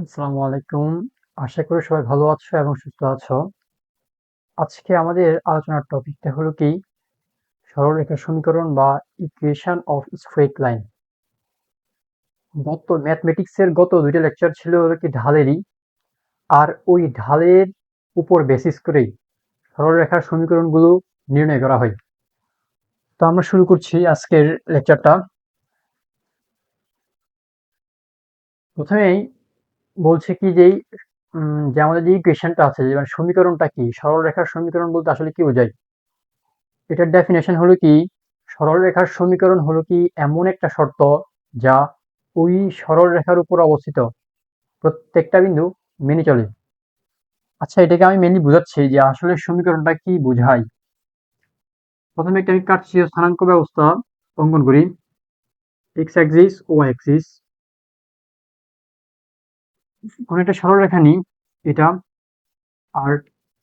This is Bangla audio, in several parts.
আসসালামু আলাইকুম। আশা করি সবাই ভালো আছো এবং সুস্থ আছো। আজকে আমাদের আলোচনার টপিকটা হলো কি সরলরেখার সমীকরণ বা ইকুয়েশন অফ স্ট্রেট লাইন। ম্যাথমেটিক্সের গত দুইটা লেকচার ছিল হলো কি ঢালেরই, আর ওই ঢালের উপর বেসিস করেই সরলরেখার সমীকরণগুলো নির্ণয় করা হয়। তো আমরা শুরু করছি আজকের লেকচারটা। প্রথমেই বলছে কি যে আমাদের যে ইকুয়েশনটা আছে, যে মানে সমীকরণটা কি, সরলরেখার সমীকরণ বলতে আসলে কি বোঝায়। এটার ডেফিনেশন হলো কি, সরলরেখার সমীকরণ হলো কি এমন একটা শর্ত যা ওই সরলরেখার উপর অবস্থিত প্রত্যেকটা বিন্দু মেনে চলে। আচ্ছা, এটাকে আমি মেনলি বোঝাচ্ছি যে আসলে সমীকরণটা কি বোঝায়। প্রথমে একটা আমি কার্টেসীয় স্থানাঙ্ক ব্যবস্থা অঙ্কন করি। X axis, Y axis. কোন একটা সরলরেখা নিই, এটা। আর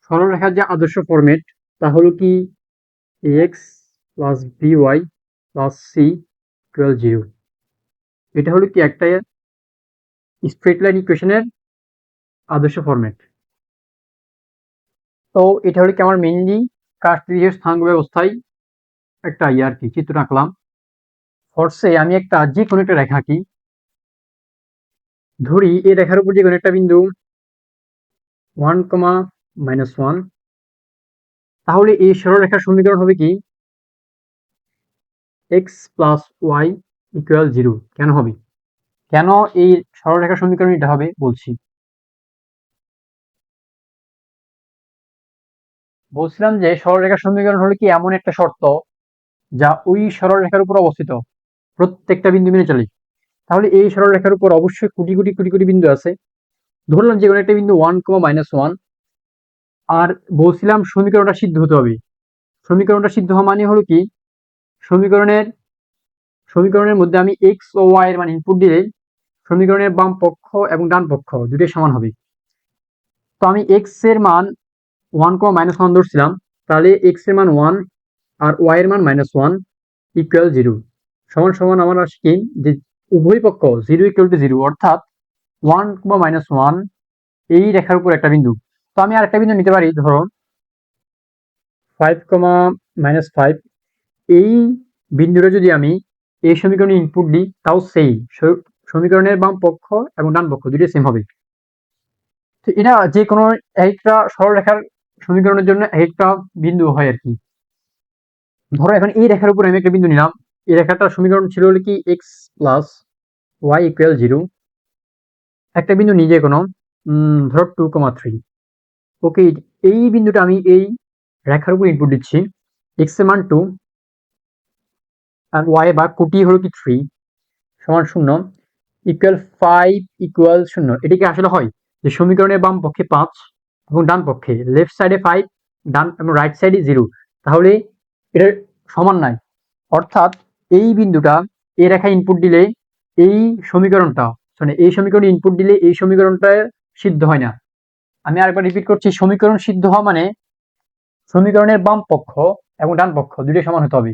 সরলরেখার যে আদর্শ ফরম্যাট তা হলো কি X plus B Y plus C equal 0। এটা হলো কি একটা স্ট্রেট লাইন ইকুয়েশনের আদর্শ ফরম্যাট। তো এটা হলো কি আমার মেইনলি কার্টেসীয় স্থানাঙ্ক ব্যবস্থায় একটা আর কি চিত্র আঁকলাম। ফর্সে আমি একটা যে কোনো একটা রেখা আঁকি। ধরি এই রেখার উপর যে কোনো একটা বিন্দু 1, -1, তাহলে এই সরলরেখার সমীকরণ হবে কি এক্স প্লাস ওয়াই ইকুয়াল 0। কেন হবে, কেন এই সরলরেখার সমীকরণ এটা হবে বলছি। বলছিলাম যে সরলরেখার সমীকরণ হলো কি এমন একটা শর্ত যা ওই সরলরেখার উপর অবস্থিত প্রত্যেকটা বিন্দু মেনে চলে। তাহলে এই সরলরেখার উপর অবশ্যই কোটি কোটি কোটি কোটি বিন্দু আছে। ধরলাম যে কোনো একটা বিন্দু 1, আর বলছিলাম সমীকরণটা সিদ্ধ হতে হবে। সমীকরণটা সিদ্ধ হওয়া মানে হলো কি, সমীকরণের সমীকরণের মধ্যে আমি এক্স ও ওয়াই এর মান ইনপুট দিলে সমীকরণের বাম পক্ষ এবং ডান পক্ষ দুটোই সমান হবে। তো আমি এক্স এর মান 1, ধরছিলাম, তাহলে এক্স এর মান 1 আর ওয়াই এর মান -1 ইকুয়াল 0 সমান সমান আমার আসে কি যে উভয় পক্ষ 0 ইকুয়াল টু 0, অর্থাৎ 1, -1 এই রেখার উপর একটা বিন্দু। তো আমি আরেকটা বিন্দু নিতে পারি, ধরো 5, -5। এই বিন্দুটা যদি আমি এই সমীকরণে ইনপুট দিই তাও সেই সমীকরণের বাম পক্ষ এবং ডান পক্ষ দুটোই সেম হবে। তো এটা যে কোনো একটা সরলরেখার সমীকরণের জন্য একটা বিন্দু হয় আর কি। ধরো এখন এই রেখার উপর আমি একটা বিন্দু নিলাম। এই রেখাটার সমীকরণ ছিল হলো কি এক্স প্লাস ওয়াই ইকুয়াল 0। একটা বিন্দু নিজে কোনো ধরো 2, 3। ওকে, এই বিন্দুটা আমি এই রেখার উপর ইনপুট দিচ্ছি। এক্স এর মান 2 আর ওয়াই বা কোটি হলো কি 3 সমান 0 ইকুয়াল 5 ইকুয়াল 0। এটিকে আসলে হয় যে সমীকরণের বাম পক্ষে 5 এবং ডান পক্ষে লেফট সাইডে 5, ডান এবং রাইট সাইডে 0। তাহলে এটার সমান নাই, অর্থাৎ এই বিন্দুটা এই রেখায় ইনপুট দিলে এই সমীকরণটা এই সমীকরণে ইনপুট দিলে এই সমীকরণটা সিদ্ধ হয় না। আমি আরেকবার রিপিট করছি, সমীকরণ সিদ্ধ হওয়া মানে সমীকরণের বাম পক্ষ এবং ডান পক্ষ দুটোই সমান হতে হবে।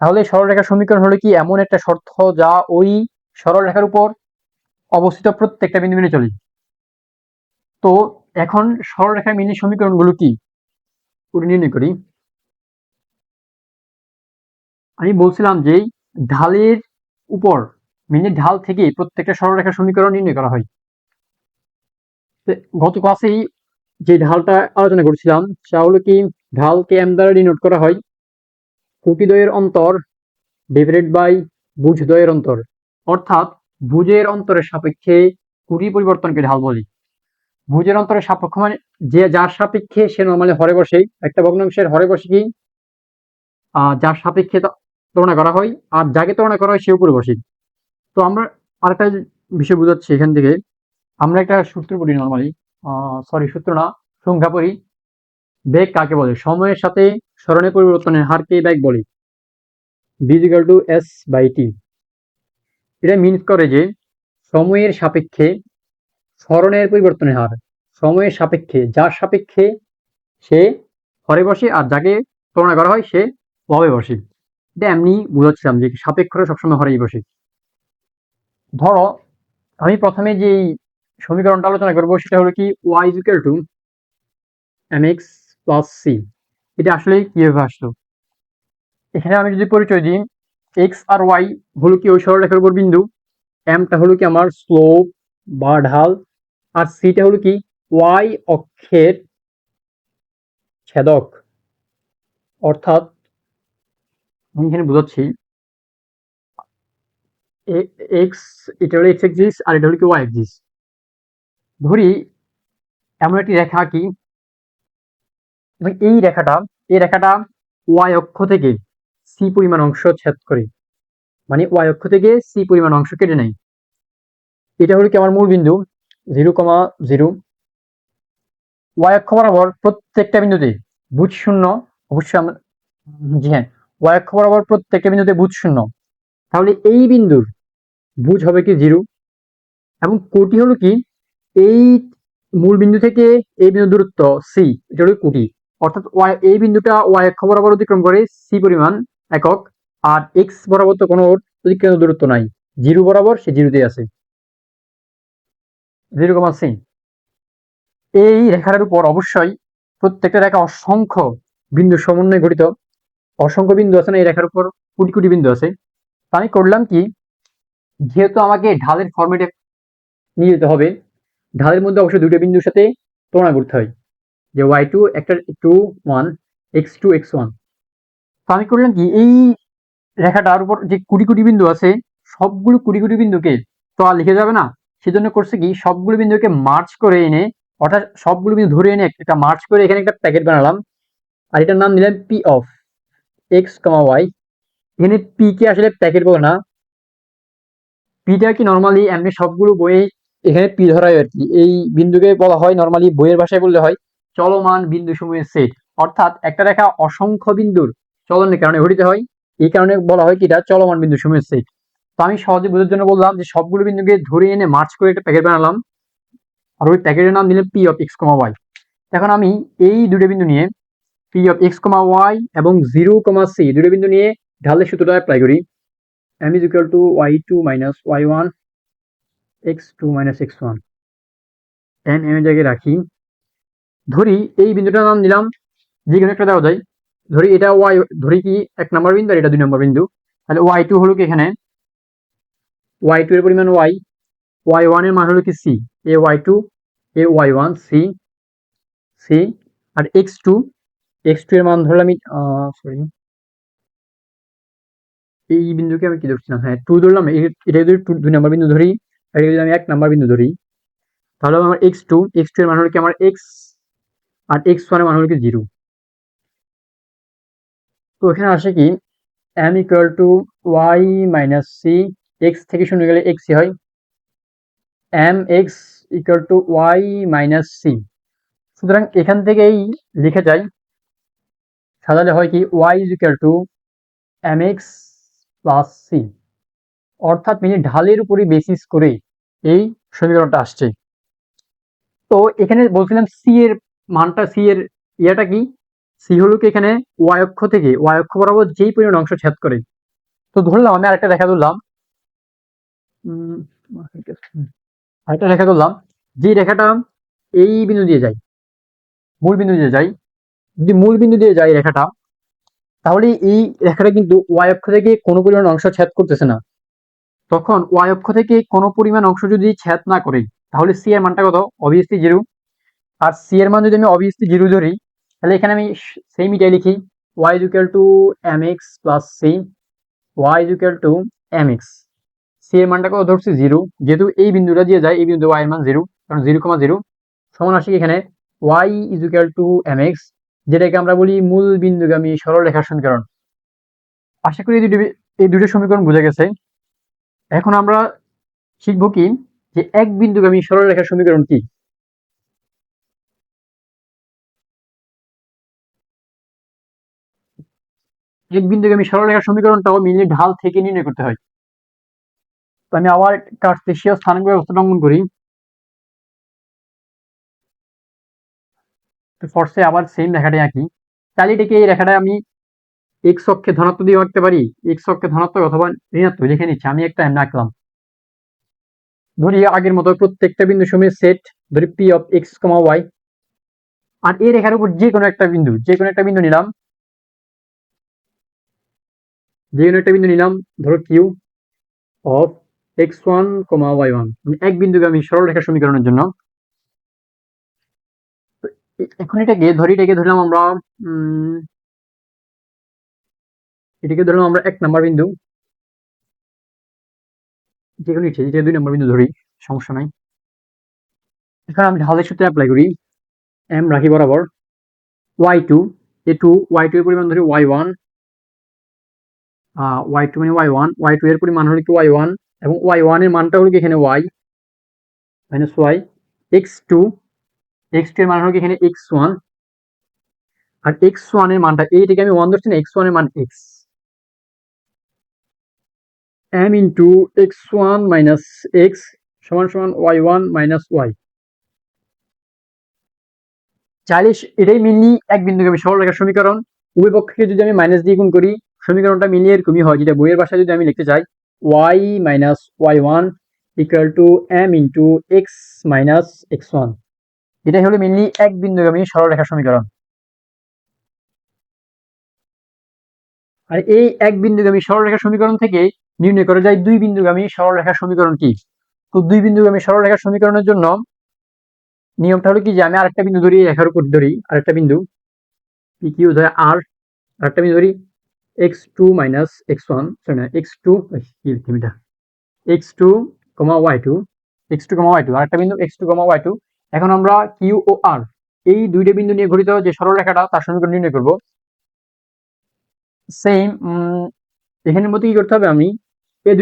তাহলে সরলরেখার সমীকরণ হলো কি এমন একটা শর্ত যা ওই সরলরেখার উপর অবস্থিত প্রত্যেকটা বিন্দু মেনে চলে। তো এখন সরলরেখার মিনি সমীকরণগুলো কি ওটা নির্ণয় করি। আমি বলছিলাম যে ঢালের উপর মিনি ঢাল থেকে প্রত্যেকটা সরলরেখার সমীকরণ নির্ণয় করা হয়। গত ক্লাসেই যে ঢালটা আলোচনা করছিলাম সেটা হলো কি ঢালকে এম দ্বারা ডিনোট করা হয় কোটিদ্বয়ের অন্তর ডিভাইডেড বাই ভুজদ্বয়ের অন্তর, অর্থাৎ ভুজের অন্তরের সাপেক্ষে কোটি পরিবর্তনকে ঢাল বলি। ভুজের অন্তরের সাপেক্ষ মানে যে যার সাপেক্ষে সে নর্মালি হরে বসে, একটা ভগ্নাংশের হরে বসে কি যার সাপেক্ষে তুলনা করা হয়, আর যাকে তুলনা করা হয় সে উপরে বসে। তো আমরা আরেকটা বিষয় বোঝাচ্ছি এখান থেকে। আমরা একটা সূত্র পড়ি নর্মালি, সূত্র না, সংখ্যা পড়ি। বেগ কাকে বলে, সময়ের সাথে সরণের পরিবর্তনের হারকে বেগ বলে। v = s/t। এটা মিনস করে যে সময়ের সাপেক্ষে সরণের পরিবর্তনের হার, সময়ের সাপেক্ষে যার সাপেক্ষে সে হরে বসে আর যাকে তুলনা করা হয় সে লবে বসে। এটা এমনি বুঝাচ্ছিলাম যে সাপেক্ষরা সবসময় হরেই বসে। ধরো আমি প্রথমে যে সমীকরণটা আলোচনা করবো সেটা হলো কি y is equal to mx plus c। এটা আসলে কিভাবে আসলো? এখানে আমি যদি পরিচয় দিই, x আর y হলো কি ওই সরলরেখার উপর বিন্দু, mটা হলো কি আমার স্লোপ বা ঢাল, আর সিটা হলো কি y অক্ষের ছেদক। অর্থাৎ আমি এখানে বোঝাচ্ছি, এক্স এটা হলো এক্স এক্সিস আর এটা হলো কি ওয়াই এক্সিস। ধরি এমন একটি রেখা আঁকি এবং এই রেখাটা ওয়াই অক্ষ থেকে সি পরিমাণ অংশ ছেদ করে, মানে ওয়াই অক্ষ থেকে সি পরিমাণ অংশ কেটে নেয়। এটা হলো কি আমার মূল বিন্দু 0,0। ওয়াই অক্ষ বরাবর প্রত্যেকটা বিন্দুতে বুঝ শূন্য। অবশ্যই আমরা, জি হ্যাঁ, ওয়াই অক্ষ বরাবর প্রত্যেকটা বিন্দুতে বুঝ শূন্য। তাহলে এই বিন্দুর বুঝ হবে কি 0, এবং কোটি হলো কি এই মূল বিন্দু থেকে এই বিন্দুর দূরত্ব সি, এটা হলো কোটি। অর্থাৎ এই বিন্দুটা ওয়াই অক্ষ বরাবর অতিক্রম করে সি পরিমাণ একক, আর এক্স বরাবর তো কোনো অতিক্রান্ত দূরত্ব নাই, 0 বরাবর সে 0তে আছে, 0,c। এই রেখার উপর অবশ্যই প্রত্যেকটা রেখা অসংখ্য বিন্দু সমন্বয়ে গঠিত। অসংখ্য বিন্দু আছে না এই রেখার উপর, কোটি কোটি বিন্দু আছে। তো আমি করলাম কি, যেহেতু আমাকে ঢালের ফরম্যাটে নিয়ে যেতে হবে, ঢালের মধ্যে অবশ্যই দুটো বিন্দুর সাথে তুলনা করতে হয়, যে y2 একটা 2 1 x2 x1। তো আমি করলাম কি, এই রেখাটার উপর যে কোটি কোটি বিন্দু আছে সবগুলো কোটি কোটি বিন্দুকে তো আর লিখে যাবে না, সেজন্য করছে কি সবগুলো বিন্দুকে মার্চ করে এনে, অর্থাৎ সবগুলো বিন্দু ধরে এনে একটা মার্চ করে এখানে একটা প্যাকেট বানালাম, আর এটার নাম দিলাম P of X comma Y. এখানে পি কে আসলে প্যাকেট বলে না, পিটা কি নর্মালি এমনি সবগুলো বইয়ে এখানে পি ধরা হয় আর কি। এই বিন্দুকে বলা হয় নর্মালি বইয়ের ভাষায় বললে হয় চলমান বিন্দু সমূহের সেট। অর্থাৎ একটা রেখা অসংখ্য বিন্দুর চলনের কারণে গঠিত হয়, এই কারণে বলা হয় কি এটা চলমান বিন্দু সমূহের সেট। তো আমি সহজে বোঝার জন্য বললাম যে সবগুলো বিন্দুকে ধরে এনে মার্চ করে একটা প্যাকেট বানালাম, আর ওই প্যাকেটের নাম দিলাম P of X comma Y. এখন আমি এই দুটো বিন্দু নিয়ে P of X comma Y এবং 0,c দুটো বিন্দু নিয়ে ঢালের সূত্রটা অ্যাপ্লাই করি। m is equal to y2 minus y1 x2 minus x1। m এর জায়গায় রাখি, ধরি এই বিন্দুটার নাম দিলাম যে কোনো একটা দেওয়া যায়, ধরি এটা y, ধরি কি 1 নম্বর বিন্দু আর এটা 2 নম্বর বিন্দু। তাহলে y2 হলো কি এখানে y2 এর পরিমাণ y, y1 এর মান হলো কি c, a y2 a y1 c c, R x2 এর মান ধরলাম আমি, সরি এই বিন্দুকে আমি কি ধরছিলাম, হ্যাঁ 2 ধরলাম। এটা যদি 2 নম্বর বিন্দু ধরি, আর এটা যদি আমি 1 নম্বর বিন্দু ধরি, তাহলে আমার x2 এর মান হলো কি আমার x, আর x1 এর মান হলো কি 0। তো এখানে আসে কি m equal to y minus c, x থেকে শূন্য গেলে x হয়, m x equal to y minus c। সুতরাং এখান থেকেই লিখে যায়, সাজালে হয় কি y is equal to mx plus c। অর্থাৎ মানে ঢালের উপরে বেসিস করে এই সমীকরণটা আসছে। তো এখানে বলছিলাম সি এর মানটা, সি এর ইয়াটা কি, সি হলো কি এখানে ওয়াই অক্ষ থেকে ওয়াই অক্ষ বরাবর যেই পরিমাণ অংশ ছেদ করে। তো ধরলাম আমি আরেকটা রেখা ধরলাম, উম, আরেকটা রেখা ধরলাম, যে রেখাটা এই বিন্দু দিয়ে যায়, মূল বিন্দু দিয়ে যায়, যদি মূল বিন্দু দিয়ে যায় রেখাটা, তাহলে এই রেখাটা কিন্তু ওয়াই অক্ষ থেকে কোনো পরিমাণ অংশ ছেদ করতেছে না। তখন ওয়াই অক্ষ থেকে কোনো পরিমাণ অংশ যদি ছেদ না করে, তাহলে সি এর মানটা কত, অবভিয়াসলি 0। আর সি এর মান যদি আমি অবভিয়াসলি 0 ধরি, তাহলে এখানে আমি সেম এটাই লিখি, y is equal to mx plus c, y is equal to mx। C এর মানটা কত ধরছি 0, যেহেতু এই বিন্দুটা দিয়ে যায় এই বিন্দু y এর মান 0, কারণ 0,0 সমান আসে এখানে y is equal to mx, যেটাকে আমরা বলি মূল বিন্দুগামী সরলরেখার সমীকরণ। আশা করি এই দুটো সমীকরণ বোঝা গেছে। এখন আমরা শিখবো কি, যে এক বিন্দুগামী সরলরেখার সমীকরণ কি। এক বিন্দুগামী সরলরেখার সমীকরণটাও মিলিয়ে ঢাল থেকে নির্ণয় করতে হয়। তো আমি আবার কার্তেশীয় স্থানাঙ্ক ব্যবস্থাটা অঙ্কন করি। তো ফর্সে আবার সেম রেখাটাই আঁকি। তাহলে এটাকে এই রেখাটা আমি এক্স অক্ষে ধনাত্মক দিয়ে আঁকতে পারি, এক্স অক্ষে ধনাত্মক অথবা ঋণাত্মক লিখে নিচ্ছি, আমি একটা এমনি আঁকলাম। ধরি আগের মতো প্রত্যেকটা বিন্দু সময় সেট ধরি P of X comma Y, আর এই রেখার উপর যে কোনো একটা বিন্দু নিলাম, যে কোনো একটা বিন্দু নিলাম, ধরো Q of X one comma Y one, মানে এক বিন্দুগামী সরল রেখা সমীকরণের জন্য। এখন এটাকে ধরলাম আমরা এটাকে ধরলাম আমরা 1 নাম্বার বিন্দু, যেকোনো ইচ্ছে যেটা 2 নাম্বার বিন্দু ধরি, সমস্যা নাই। এখন আমি ঢালের সূত্রে অ্যাপ্লাই করি, এম রাখি বরাবর, y2 a2 y2 এর পরিমাণ ধরি y1, y2 মানে y1, y2 এর পরিমাণ হলো কি y1, এবং y1 এর মানটা হলো কি এখানে y মাইনাস y, x2 এর মান হলো কি এখানে x1, আর x1 এর মানটা এইটাকে আমি 1 ধরছি না, x1 এর মান x, m into x1 minus x সমান সমান y1 মাইনাস y। চাইলে এটাই মেনলি এক বিন্দুগামী সরলরেখার সমীকরণ। উভয় পক্ষকে যদি আমি মাইনাস দিয়ে গুণ করি, সমীকরণটা মিলিয়ে এরকমই হয়, যেটা বইয়ের ভাষায় যদি আমি লিখতে চাই y minus y1 equal to m into x minus x1। এটাই হলো মেনলি এক বিন্দুগামী সরলরেখার সমীকরণ। আর এই এক বিন্দুগামী সরলরেখার সমীকরণ থেকে নির্ণয় করা যায় দুই বিন্দুগামী সরলরেখার সমীকরণ কি। তো দুই বিন্দুগামী সরলরেখার সমীকরণের জন্য নিয়মটা হলো কি, যে আমি আরেকটা বিন্দু ধরি, রেখার উপর ধরি আরেকটা বিন্দু পি কিউ ধরে আর, আরেকটা বিন্দু ধরি x2 মাইনাস x1, সরি না x2 x2 কমা y2, x2 কমা y2 আরেকটা বিন্দু x2 কমা y2। এখন আমরা কিউ ও আর এই দুইটা বিন্দু নিয়ে গঠিত যে সরলরেখাটা তার সমীকরণ নির্ণয় করব। সেম এখানের মধ্যে কি করতে হবে, আমি এই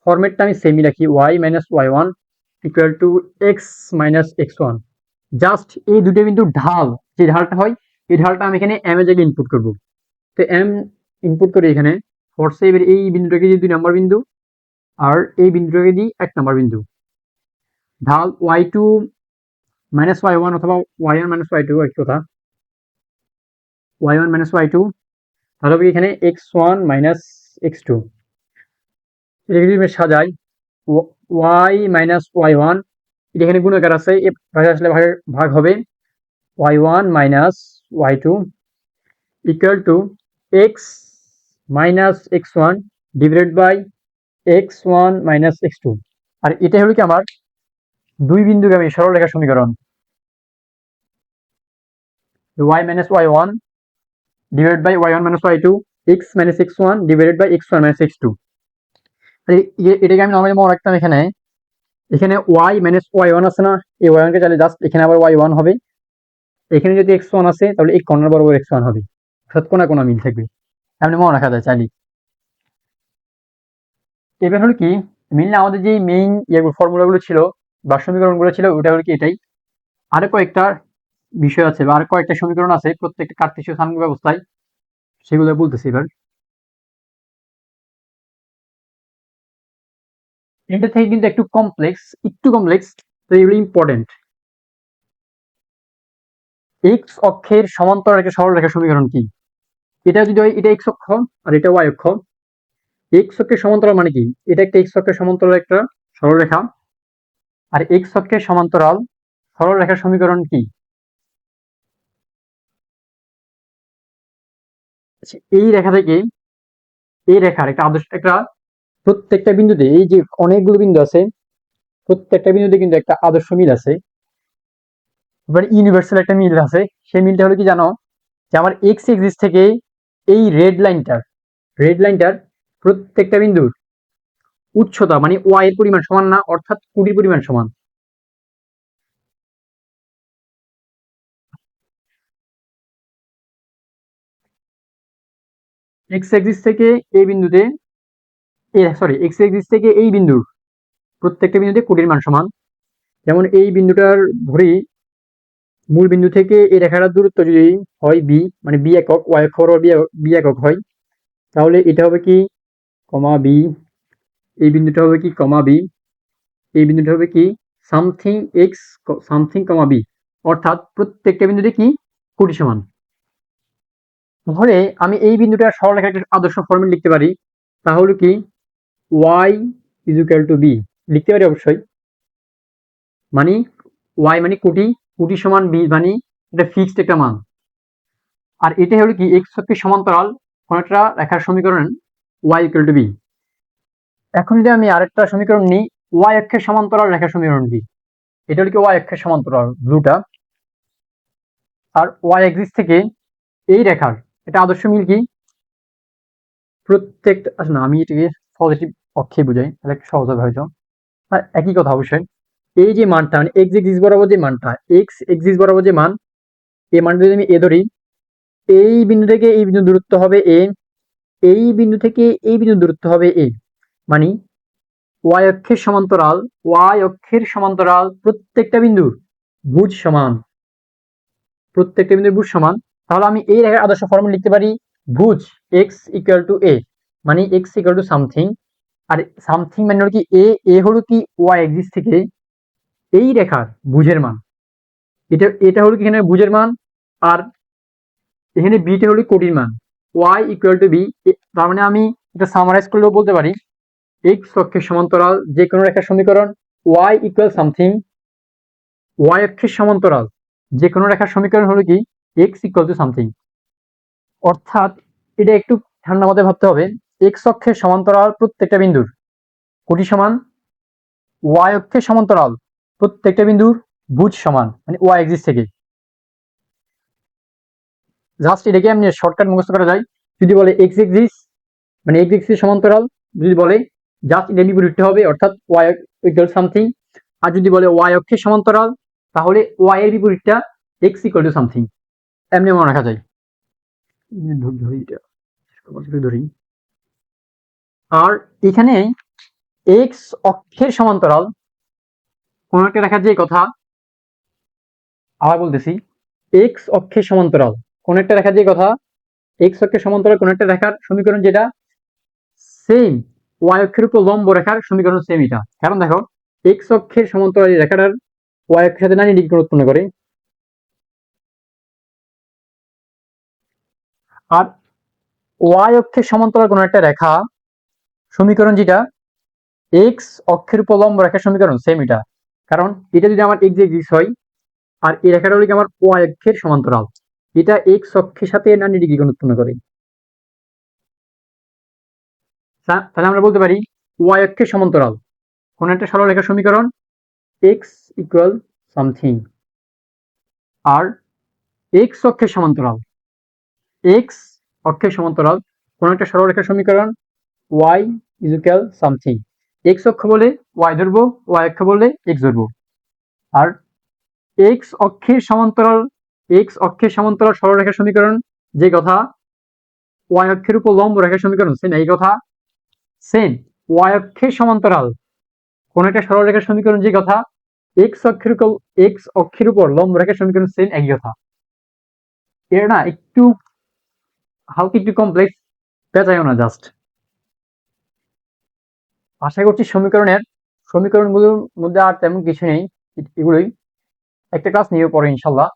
ফরম্যাটটা আমি সেমই রাখি, y minus y1 equal to x minus x1। Just এই দুটো বিন্দুর ঢাল, যে ঢালটা হয় এই ঢালটা আমি এখানে m এর জায়গায় ইনপুট করব। তো m ইনপুট করি এখানে ফোর্সে, এবার এই বিন্দুটাকে দিই 2 নম্বর বিন্দু, আর এই বিন্দুটাকে দিই 1 নম্বর বিন্দু। ঢাল y2 মাইনাস y1 অথবা y1 মাইনাস y2 একই কথা, y1 মাইনাস y2, তাহলে হবে এখানে x1 মাইনাস x2। এটাকে যদি সাজাই y মাইনাস y1, এটা এখানে গুণাকার আছে, ভাগে আসলে ভাগ হবে y1 minus y2 equal to x minus x1 divided by x1 minus x2। আর এটা হলো কি আমার দুই বিন্দুগামী সরলরেখা সমীকরণ, y minus y1 divided by y1 minus y2, x minus x1 divided by x1 minus x2। এটাকে আমি নরমালি মনে রাখতাম, এখানে y মাইনাস y1 আছে না, এই y1 কে চাইলে জাস্ট এখানে আবার y1 হবে, এখানে যদি x1 আছে তাহলে এই কর্নার বরাবর x1 হবে, অর্থাৎ কোনা কোনা মিল থাকবে, এমনি মনে রাখা যায় চাইলে। এবার হলো কি, মেইনলি আমাদের যে মেইন ফর্মুলাগুলো ছিল বা সমীকরণগুলো ছিল ওটা হলো কি এটাই। আরো কয়েকটা বিষয় আছে বা আরো কয়েকটা সমীকরণ আছে প্রত্যেকটা কার্তেশীয় স্থানাঙ্ক ব্যবস্থায়, সেগুলো বলতেছি এবার। এটা থেকে কিন্তু একটু কমপ্লেক্স, তো এগুলো ইম্পর্টেন্ট। এক্স অক্ষের সমান্তরাল একটা সরলরেখা সমীকরণ কি? এটা যদি হয়, এটা এক্স অক্ষ আর এটা ওয়াই অক্ষ। এক্স অক্ষের সমান্তরাল মানে কি, এটা একটা এক্স অক্ষের সমান্তরাল একটা সরলরেখা, আর এক্স অক্ষের সমান্তরাল সরলরেখার সমীকরণ কি? এই রেখা থেকে এই রেখার একটা আদর্শ একটা, প্রত্যেকটা বিন্দুতে এই যে অনেকগুলো বিন্দু আছে, প্রত্যেকটা বিন্দুতে কিন্তু একটা আদর্শ মিল আছে, এবার ইউনিভার্সাল একটা মিল আছে। সেই মিলটা হলো কি জানো, যে আমার এক্স এক্সিস থেকে এই রেড লাইনটার প্রত্যেকটা বিন্দুর উচ্চতা মানে ওয়াই এর পরিমাণ সমান না, অর্থাৎ কোটির পরিমাণ সমান। এক্স এক্সিস থেকে এই বিন্দুতে এক্স এক্সিস থেকে এই বিন্দুর প্রত্যেকটা বিন্দুতে কোটির মান সমান। যেমন এই বিন্দুটার ধরি মূল বিন্দু থেকে এই রেখাটার দূরত্ব যদি হয় বি, মানে বি একক, ওয়াই অক্ষ বি একক হয়, তাহলে এটা হবে কি কমা বি, এই বিন্দুটা হবে কি কমা বি, এই বিন্দুটা হবে কি সামথিং এক্স সামথিং কমা বি, অর্থাৎ প্রত্যেকটা বিন্দুতে কি কোটি সমান। ধরে আমি এই বিন্দুটার সরলরেখার একটা আদর্শ ফর্মেট লিখতে পারি, তাহলে কি y is equal to B লিখতে পারি অবশ্যই। মানে ওয়াই মানে কোটি, কোটি সমান বি মানে এটা ফিক্সড একটা মান। আর এটা হলো কি এক্স অক্ষের সমান্তরাল কোন একটা রেখার সমীকরণ ওয়াই ইকুয়াল টু বি। এখন যদি আমি আরেকটা সমীকরণ নিই ওয়াই অক্ষের সমান্তরাল রেখার সমীকরণ বি, এটা হলো কি ওয়াই অক্ষের সমান্তরাল ব্লুটা। আর ওয়াই এক্সিস থেকে এই রেখার এটা আদর্শ মিল কি প্রত্যেকটা, না আমি এটাকে পজিটিভ অক্ষে বুঝাই তাহলে একটু সহজ হবে হয়তো। আর একই কথা অবশ্যই, এই যে মানটা মানে এক্স এক্সিস বরাবর যে মানটা, এক্স এক্সিস বরাবর যে মান, এই মানটা যদি আমি এ ধরি, এই বিন্দু থেকে এই বিন্দু দূরত্ব হবে এ, এই বিন্দু থেকে এই বিন্দু দূরত্ব হবে এ, মানে ওয়াই অক্ষের সমান্তরাল, ওয়াই অক্ষের সমান্তরাল প্রত্যেকটা বিন্দুর ভুজ সমান, প্রত্যেকটা বিন্দুর ভুজ সমান। তাহলে আমি এই রেখার আদর্শ ফর্মুলা লিখতে পারি ভুজ এক্স ইকুয়াল টু এ, মানে এক্স ইকুয়াল টু সামথিং। আর সামথিং মানে হলো কি এ, এ হলো কি ওয়াই এক্সিস থেকে এই রেখার ভুজের মান, এটা এটা হলো কি এখানে ভুজের মান। আর এখানে বিটা হলো কোটির মান, ওয়াই ইকুয়াল টু বি। তার মানে আমি এটা সামারাইজ করলেও বলতে পারি এক্স অক্ষের সমান্তরাল যে কোনো রেখার সমীকরণ ওয়াই ইকুয়াল সামথিং, ওয়াই অক্ষের সমান্তরাল যে কোনো রেখার সমীকরণ হলো কি এক্স ইকুয়াল টু সামথিং। অর্থাৎ এটা একটু ঠান্ডা মাথায় ভাবতে হবে, এক্স অক্ষের সমান্তরাল প্রত্যেকটা বিন্দুর কোটি সমান, ওয়াই অক্ষের সমান্তরাল প্রত্যেকটা বিন্দুর ভুজ সমান, মানে ওয়াই এক্সিস থেকে। জাস্ট এটাকে এমনি শর্টকাট মুখস্থ করা যায়। যদি বলে এক্স এক্সিস মানে এক্স এক্সিস সমান্তরাল, যদি বলে জাস্ট এটা বিপরীতটা হবে অর্থাৎ ওয়াই ইকুয়াল সামথিং। আর যদি বলে ওয়াই অক্ষের সমান্তরাল তাহলে ওয়াই এর বিপরীতটা এক্স ইকুয়াল টু সামথিং, এমনি মনে রাখা যায়। ধরি এটা ধরি। আর এখানে এক্স অক্ষের সমান্তরাল কোন একটা রেখার যে কথা, আবার বলতেছি এক্স অক্ষের সমান্তরাল কোন একটা রেখার যে কথা, এক্স অক্ষের সমান্তরাল কোন একটা রেখার সমীকরণ যেটা সেম ওয়াই অক্ষের উপর লম্ব রেখার সমীকরণ সেম এটা। কারণ দেখো এক্স অক্ষের সমান্তরাল এই রেখাটার ওয়াই অক্ষের সাথে 90 ডিগ্রি কোণ উৎপন্ন করে। আর ওয়াই অক্ষের সমান্তরাল কোন একটা রেখা সমীকরণ যেটা এক্স অক্ষের উপর লম্ব রেখার সমীকরণ সেম এটা। কারণ এটা যদি আমার এক্স এক্সিস হয় আর এই রেখাটা হলো কি আমার ওয়াই অক্ষের সমান্তরাল, এটা এক্স অক্ষের সাথে 90 ডিগ্রি কোণ উৎপন্ন করে। তাহলে আমরা বলতে পারি ওয়াই অক্ষের সমান্তরাল কোন একটা সরলরেখার সমীকরণ এক্স ইকুয়াল সামথিং। আর এক্স অক্ষের সমান্তরাল, এক্স অক্ষের সমান্তরাল কোন একটা সরলরেখার সমীকরণ Y is equal something. X অক্ষ বলে ওয়াই ধরবো, ওয়াই অক্ষ বললে এক্স ধরবো। আর এক্স অক্ষের সমান্তরাল, এক্স অক্ষের সমান্তরাল সরলরেখার সমীকরণ যে কথা ওয়াই অক্ষের উপর লম্ব রেখার সমীকরণ সেম এই কথা। সেম ওয়াই অক্ষের সমান্তরাল কোন একটা সরলরেখার সমীকরণ যে কথা এক্স অক্ষের উপর লম্ব রেখার সমীকরণ সেম একই কথা। এর না একটু হালকা একটু কমপ্লেক্স, পেঁচাইও না জাস্ট। আশা করছি সমীকরণগুলোর মধ্যে আর তেমন কিছু নেই, এগুলোই একটা ক্লাস নিয়ে পরে ইনশাল্লাহ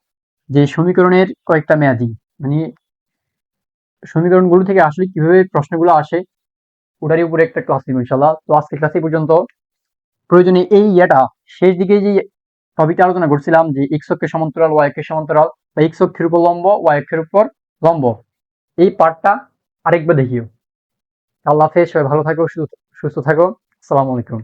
যে সমীকরণের কয়েকটা মেয়াদি মানে সমীকরণগুলো থেকে আসলে কিভাবে প্রশ্নগুলো আসে ওটারই উপরে একটা ক্লাস নিব ইনশাল্লাহ। তো আজকে ক্লাসে পর্যন্ত। প্রয়োজনে এই শেষ দিকে যে টপিকটা আলোচনা করছিলাম যে এক্স অক্ষের সমান্তরাল ওয়াই অক্ষের সমান্তরাল বা এক্স অক্ষের উপর লম্ব ওয়াই অক্ষের উপর লম্ব, এই পার্টটা আরেকবার দেখিও। আল্লাহ হাফেজ, সবাই ভালো থাকো, সুস্থ থাকো। আসসালামু আলাইকুম।